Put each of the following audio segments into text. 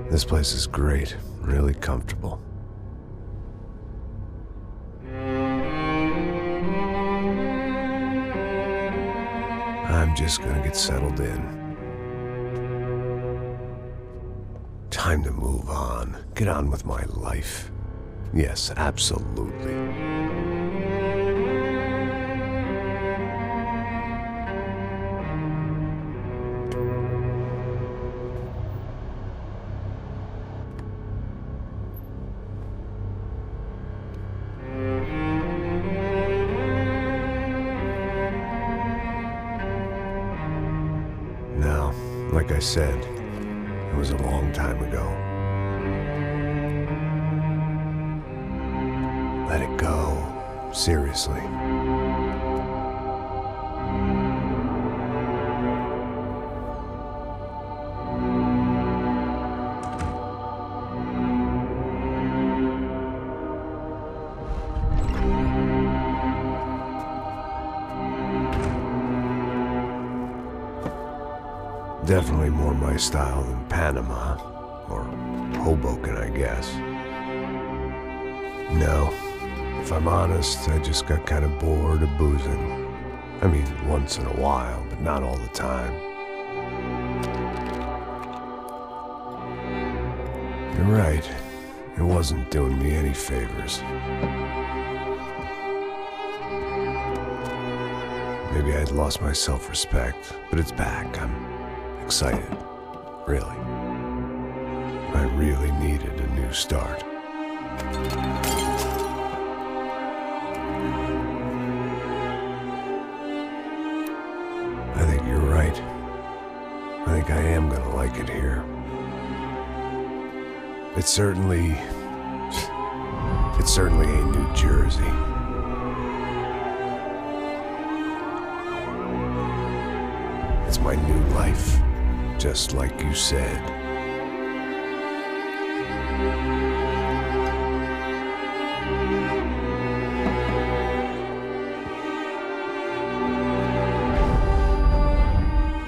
This place is great, really comfortable. I'm just gonna get settled in. Time to move on. Get on with my life. Yes, absolutely. Now, like I said, it was a long time ago. Let it go. Seriously. Definitely more my style than Panama, or Hoboken, I guess. No, if I'm honest, I just got kind of bored of boozing. I mean, once in a while, but not all the time. You're right, it wasn't doing me any favors. Maybe I'd lost my self-respect, but it's back. I'm excited, really. I really needed a new start. I think you're right. I think I am gonna like it here. It's certainly ain't New Jersey. It's my new life. Just like you said.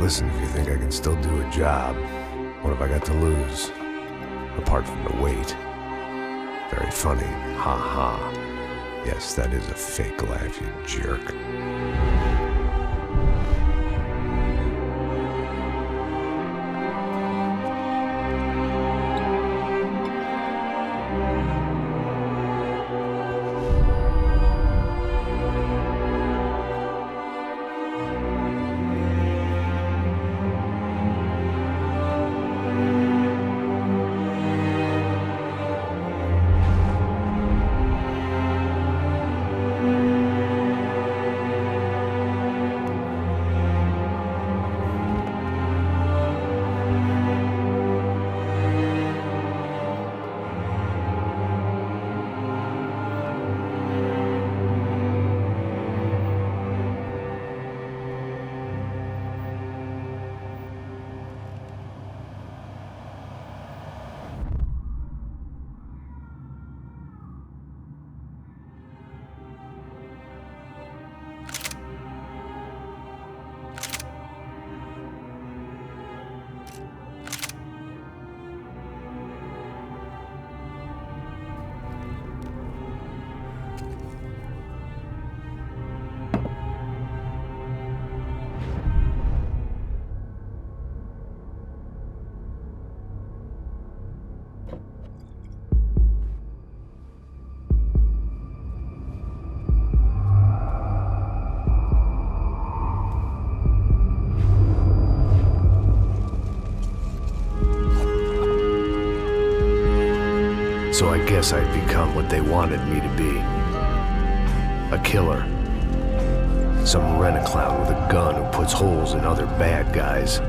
Listen, if you think I can still do a job, what have I got to lose? Apart from the weight. Very funny. Ha ha. Yes, that is a fake laugh, you jerk. So I guess I'd become what they wanted me to be. A killer. Some rent-a-clown with a gun who puts holes in other bad guys.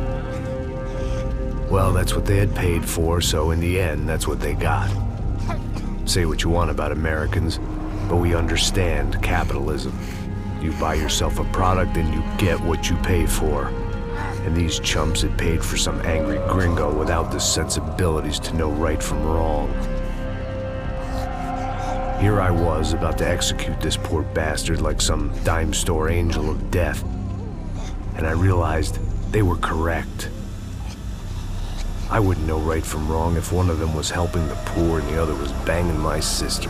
Well, that's what they had paid for, so in the end, that's what they got. Say what you want about Americans, but we understand capitalism. You buy yourself a product and you get what you pay for. And these chumps had paid for some angry gringo without the sensibilities to know right from wrong. Here I was, about to execute this poor bastard like some dime store angel of death. And I realized they were correct. I wouldn't know right from wrong if one of them was helping the poor and the other was banging my sister.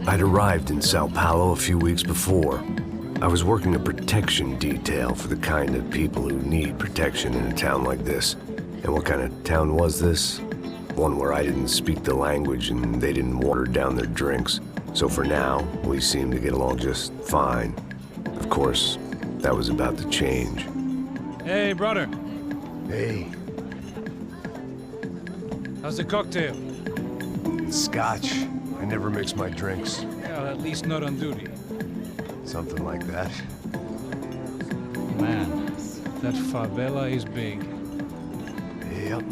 I'd arrived in Sao Paulo a few weeks before. I was working a protection detail for the kind of people who need protection in a town like this. And what kind of town was this? One where I didn't speak the language and they didn't water down their drinks. So for now, we seemed to get along just fine. Of course, that was about to change. Hey, brother. Hey. How's the cocktail? Scotch. I never mix my drinks. Well, at least not on duty. Something like that. Man, that favela is big. Yep.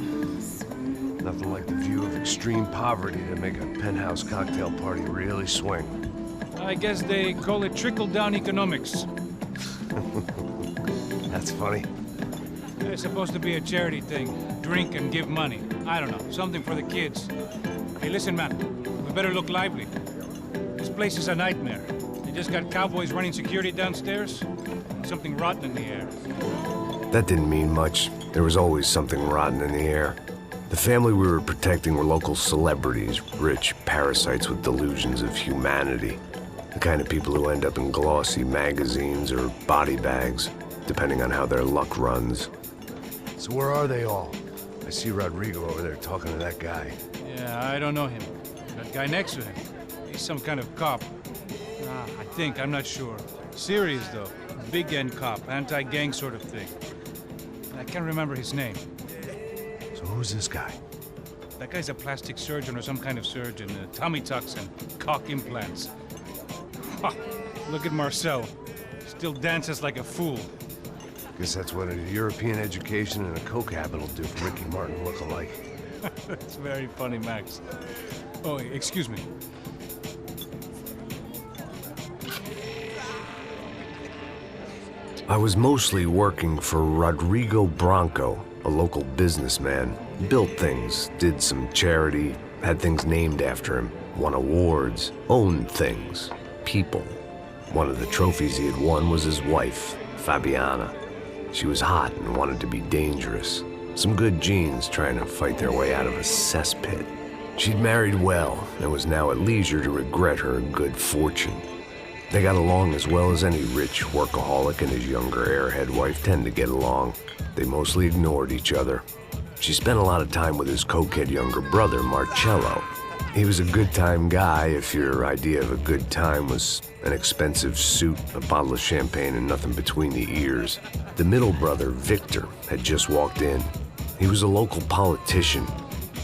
Nothing like the view of extreme poverty to make a penthouse cocktail party really swing. I guess they call it trickle-down economics. That's funny. It's supposed to be a charity thing. Drink and give money. I don't know, something for the kids. Hey, listen, man. We better look lively. This place is a nightmare. They just got cowboys running security downstairs. Something rotten in the air. That didn't mean much. There was always something rotten in the air. The family we were protecting were local celebrities, rich parasites with delusions of humanity. The kind of people who end up in glossy magazines or body bags, depending on how their luck runs. So where are they all? I see Rodrigo over there talking to that guy. Yeah, I don't know him. That guy next to him, he's some kind of cop. I think, I'm not sure. Serious, though. Big-end cop, anti-gang sort of thing. I can't remember his name. So who's this guy? That guy's a plastic surgeon or some kind of surgeon. Tummy tucks and cock implants. Ha! Look at Marcel. Still dances like a fool. Guess that's what a European education and a coke habit will do for Ricky Martin look-alike. That's very funny, Max. Oh, excuse me. I was mostly working for Rodrigo Branco, a local businessman. Built things, did some charity, had things named after him, won awards, owned things, people. One of the trophies he had won was his wife, Fabiana. She was hot and wanted to be dangerous. Some good genes trying to fight their way out of a cesspit. She'd married well and was now at leisure to regret her good fortune. They got along as well as any rich workaholic and his younger airhead wife tend to get along. They mostly ignored each other. She spent a lot of time with his cokehead younger brother, Marcello. He was a good-time guy if your idea of a good time was an expensive suit, a bottle of champagne, and nothing between the ears. The middle brother, Victor, had just walked in. He was a local politician.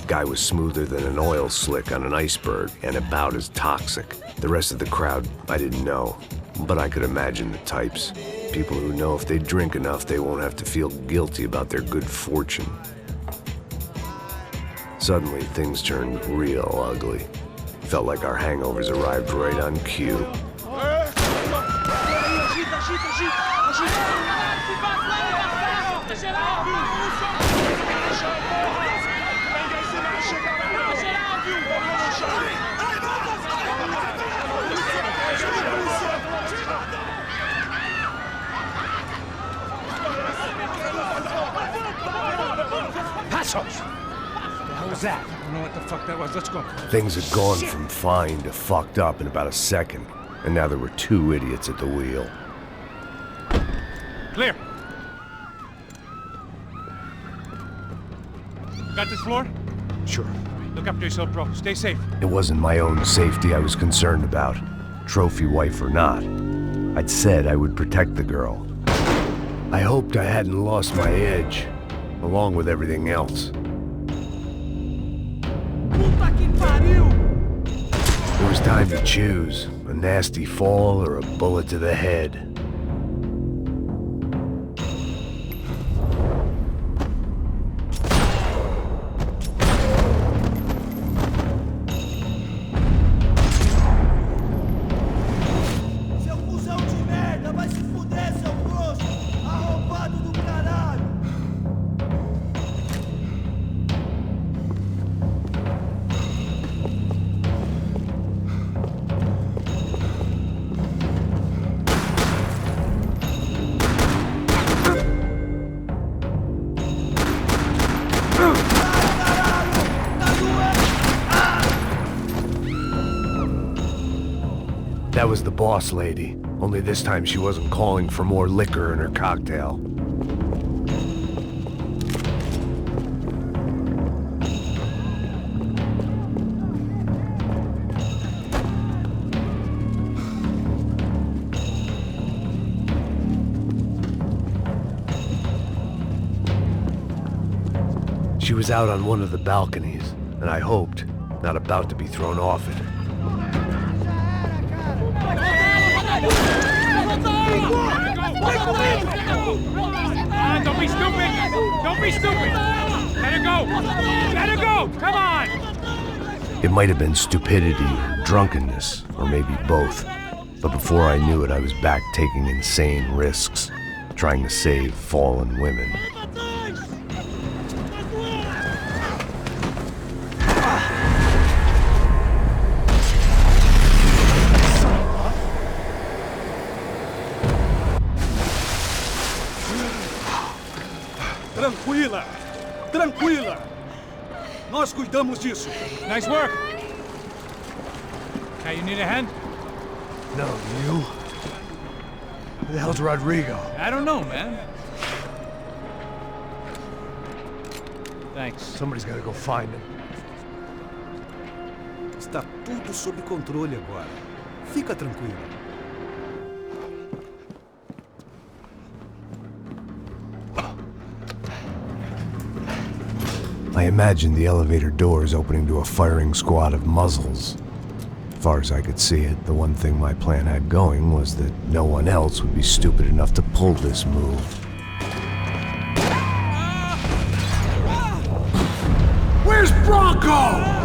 Guy was smoother than an oil slick on an iceberg and about as toxic. The rest of the crowd, I didn't know, but I could imagine the types. People who know if they drink enough, they won't have to feel guilty about their good fortune. Suddenly, things turned real ugly. Felt like our hangovers arrived right on cue. What was that? I don't know what the fuck that was. Let's go. Things had gone from fine to fucked up in about a second, and now there were two idiots at the wheel. Clear. Got this floor? Sure. Look after yourself, bro. Stay safe. It wasn't my own safety I was concerned about, trophy wife or not. I'd said I would protect the girl. I hoped I hadn't lost my edge, along with everything else. It was time to choose, a nasty fall or a bullet to the head. That was the boss lady, only this time she wasn't calling for more liquor in her cocktail. She was out on one of the balconies, and I hoped, not about to be thrown off it. Don't be stupid! Don't be stupid! Let her go! Let her go! Come on! It might have been stupidity or drunkenness, or maybe both. But before I knew it, I was back taking insane risks, trying to save fallen women. Tranquila! Tranquila! Nós cuidamos disso. Nice work! Hey, you need a hand? No, you? Who the hell's Rodrigo? I don't know, man. Thanks. Somebody's gotta go find him. Está tudo sob controle agora. Fica tranquila. I imagined the elevator doors opening to a firing squad of muzzles. As far as I could see it, the one thing my plan had going was that no one else would be stupid enough to pull this move. Where's Bronco?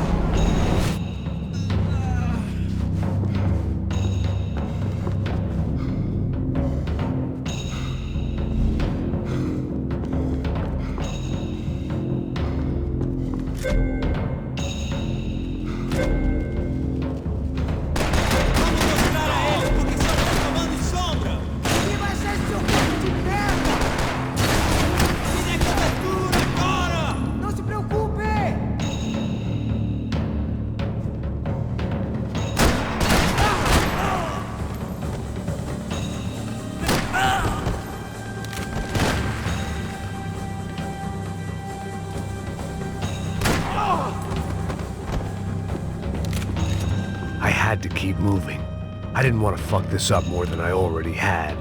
I had to keep moving. I didn't want to fuck this up more than I already had.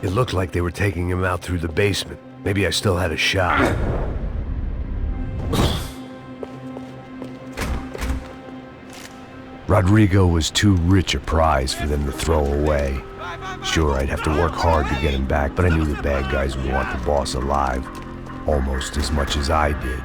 It looked like they were taking him out through the basement. Maybe I still had a shot. Rodrigo was too rich a prize for them to throw away. Sure, I'd have to work hard to get him back, but I knew the bad guys would want the boss alive, almost as much as I did.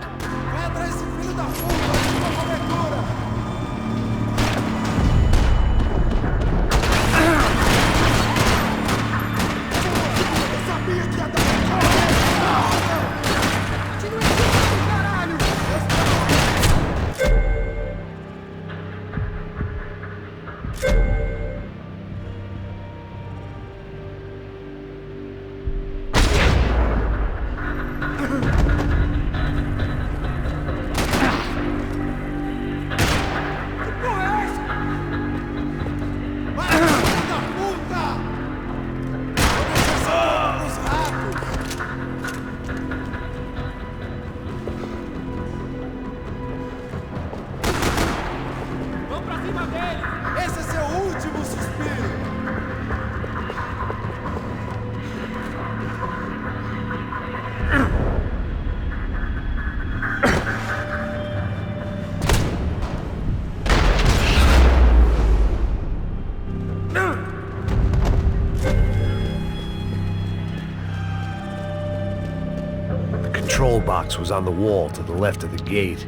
box was on the wall to the left of the gate.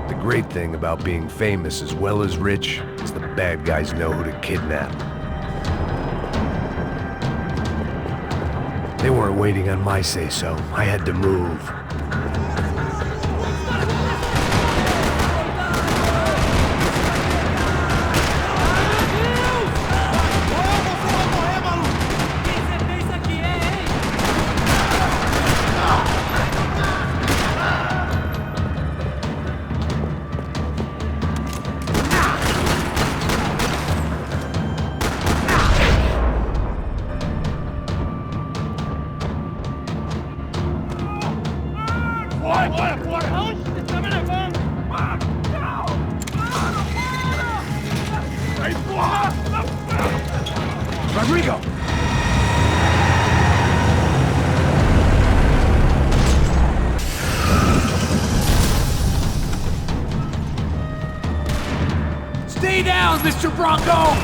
The great thing about being famous as well as rich is the bad guys know who to kidnap. They weren't waiting on my say-so. I had to move. Rodrigo! Stay down, Mr. Bronco!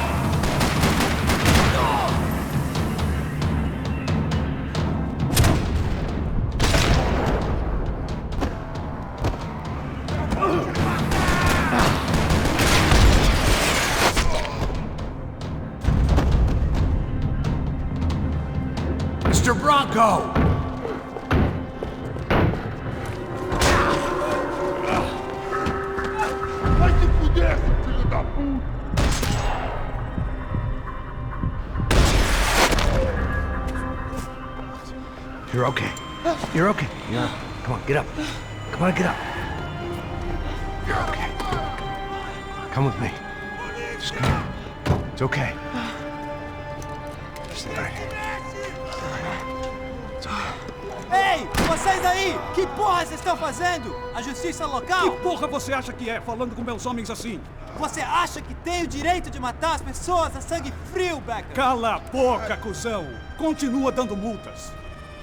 Mr. Bronco! Vai se fuder, filho da puta! You're okay. You're okay. Yeah. Come on, get up. Come on, get up. You're okay. Come with me. Just come. It's okay. It's all right. It's okay. Ei, vocês aí! Que porra vocês estão fazendo? A justiça local? Que porra você acha que é, falando com meus homens assim? Você acha que tem o direito de matar as pessoas a sangue frio, Becker? Cala a boca, cuzão! Continua dando multas.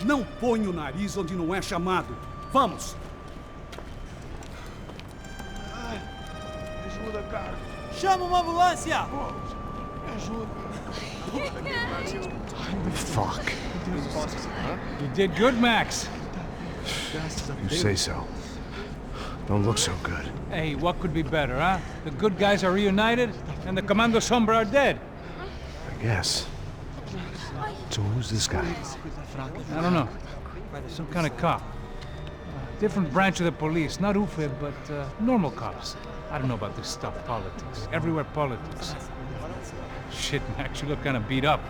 Não põe o nariz onde não é chamado. Vamos! Me ajuda, cara. Chama uma ambulância! Me ajuda. Fuck. You did good, Max. You say so. Don't look so good. Hey, what could be better, huh? The good guys are reunited, and the Commando Sombra are dead. I guess. So who's this guy? I don't know. Some kind of cop. Different branch of the police. Not UFE, but normal cops. I don't know about this stuff, politics. Everywhere politics. Shit, Max, you look kind of beat up.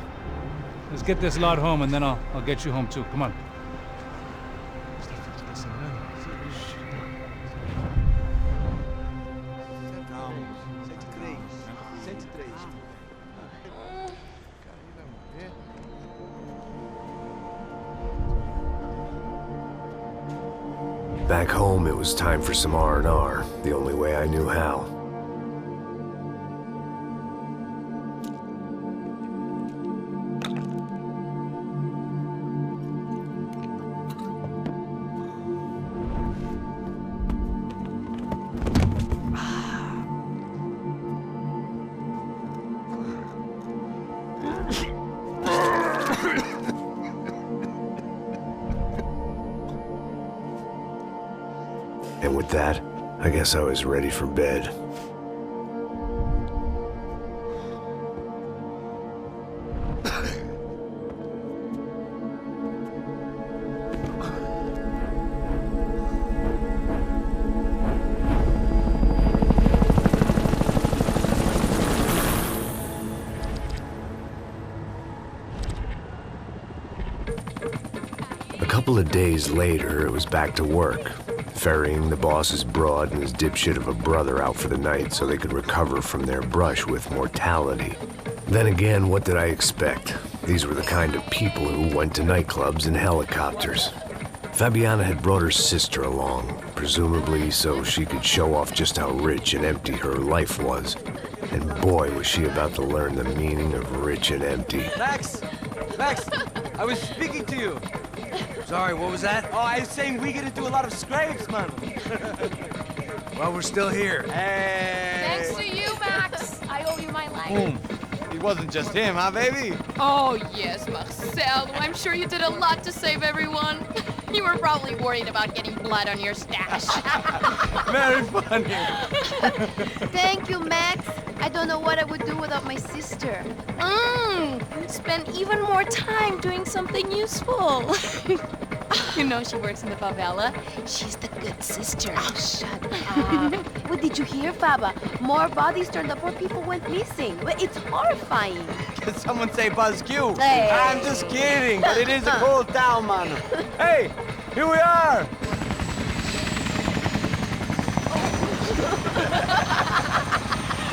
Let's get this lot home, and then I'll get you home too. Come on. Back home, it was time for some R&R, the only way I knew how. And with that, I guess I was ready for bed. A couple of days later, it was back to work. Ferrying the boss's broad and his dipshit of a brother out for the night so they could recover from their brush with mortality. Then again, what did I expect? These were the kind of people who went to nightclubs in helicopters. Fabiana had brought her sister along, presumably so she could show off just how rich and empty her life was. And boy, was she about to learn the meaning of rich and empty. Max! Max! I was speaking to you! Sorry, what was that? Oh, I was saying we get to do a lot of scrapes, man. Well, we're still here. Hey. Thanks to you, Max. I owe you my life. Boom. It wasn't just him, huh, baby? Oh, yes, Marcel. I'm sure you did a lot to save everyone. You were probably worried about getting blood on your stash. Very funny. Thank you, Max. I don't know what I would do without my sister. Spend even more time doing something useful. You know she works in the favela. She's the good sister. Oh, shut up. What did you hear, Faba? More bodies turned up where people went missing. It's horrifying. Did someone say Buzz Q? Hey. I'm just kidding, but it is a cold town, man. Hey, here we are.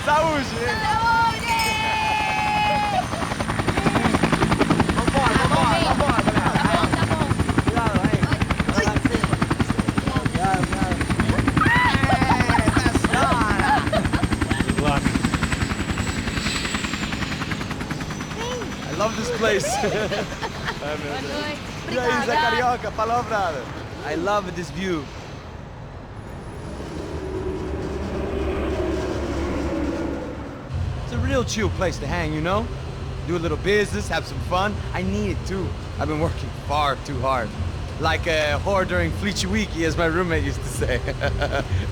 Saúde. I love this place. Isla Carioca, palavra. I love this view. It's a real chill place to hang, you know? Do a little business, have some fun. I need it too. I've been working far too hard. Like a whore during Fleechy Weeky, as my roommate used to say.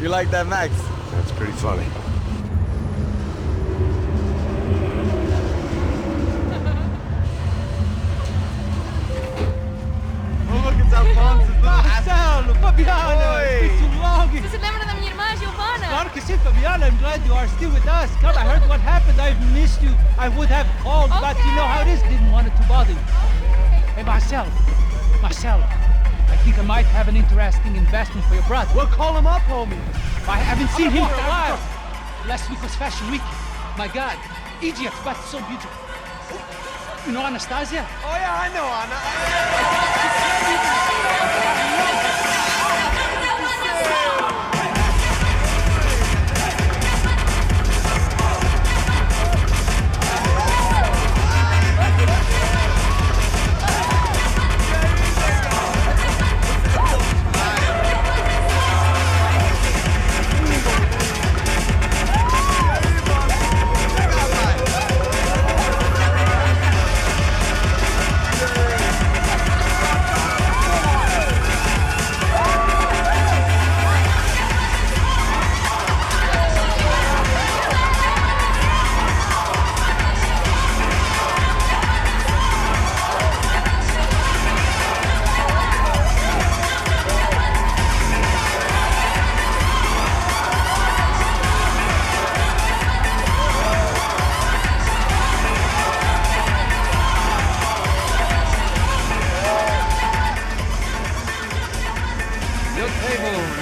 You like that, Max? That's pretty funny. Marcelo, Fabiana, it's been too long. Você se lembra da minha irmã, Giovanna? Claro que sim, Fabiana. I'm glad you are still with us. Come, I heard what happened. I've missed you. I would have called, but you know how it is. Didn't want it to bother you. Hey, Marcelo, I think I might have an interesting investment for your brother. Well, call him up, homie. I haven't seen him for a while. Last week was Fashion Week. My God, Egypt, but so beautiful. You know Anastasia? Oh, yeah, I know Anna.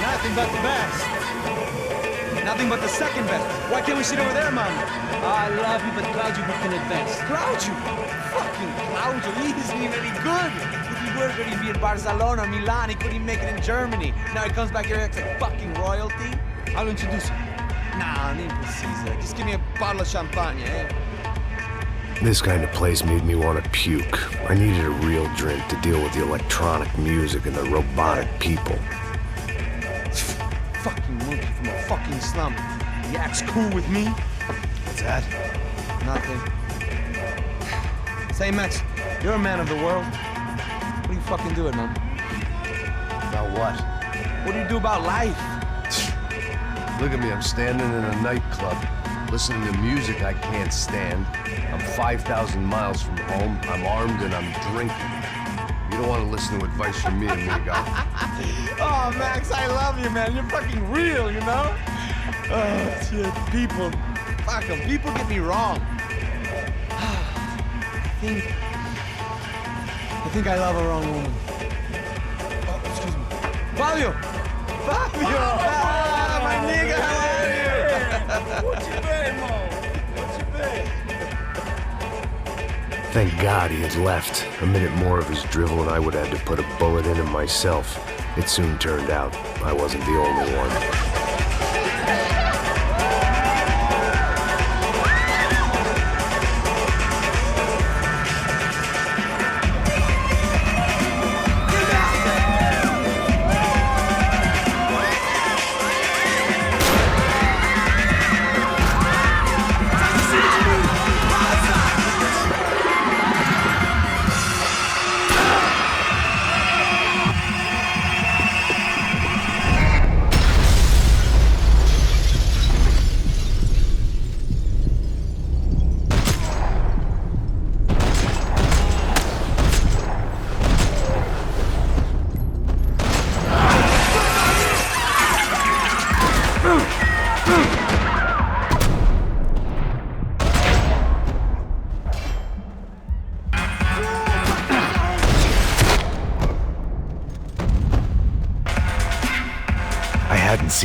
Nothing but the best. Nothing but the second best. Why can't we sit over there, man? I love you, but Claudio booked in advance. Claudio? Fucking Claudio, he isn't even any good. If he were going to be in Barcelona, Milan, he couldn't make it in Germany. Now he comes back here acts like fucking royalty. I'll introduce you. Nah, nem precisa. Just give me a bottle of champagne, eh? This kind of place made me want to puke. I needed a real drink to deal with the electronic music and the robotic people. Fucking monkey from a fucking slum. He acts cool with me. What's that? Nothing. Say, Max, you're a man of the world. What do you fucking do it, man? About what? What do you do about life? Look at me, I'm standing in a nightclub, listening to music I can't stand. I'm 5,000 miles from home, I'm armed, and I'm drinking. You don't want to listen to advice from me, amigo. Oh, Max, I love you, man. You're fucking real, you know? Oh, shit. People. Fuck them. People get me wrong. I think I love a wrong woman. Oh, excuse me. Fabio! Fabio! Ah, my nigga, how are you? What you been, Mo? What you been? Thank God he had left. A minute more of his drivel and I would have had to put a bullet in him myself. It soon turned out I wasn't the only one.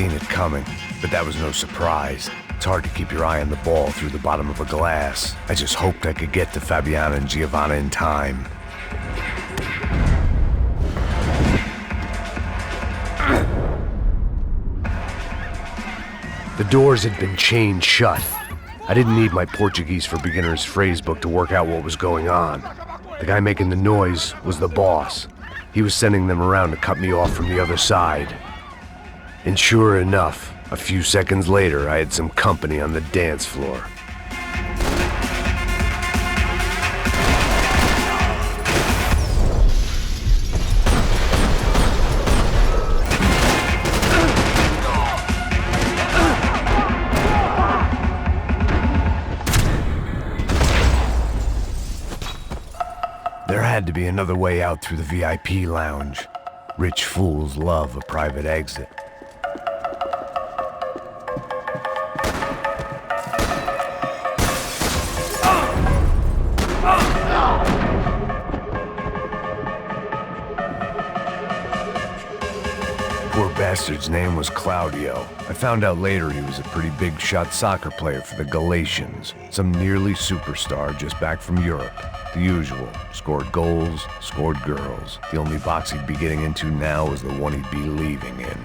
seen it coming, but that was no surprise. It's hard to keep your eye on the ball through the bottom of a glass. I just hoped I could get to Fabiana and Giovanna in time. The doors had been chained shut. I didn't need my Portuguese for Beginners phrase book to work out what was going on. The guy making the noise was the boss. He was sending them around to cut me off from the other side. And sure enough, a few seconds later, I had some company on the dance floor. There had to be another way out through the VIP lounge. Rich fools love a private exit. Poor bastard's name was Claudio. I found out later he was a pretty big-shot soccer player for the Galatians. Some nearly superstar just back from Europe. The usual. Scored goals, scored girls. The only box he'd be getting into now was the one he'd be leaving in.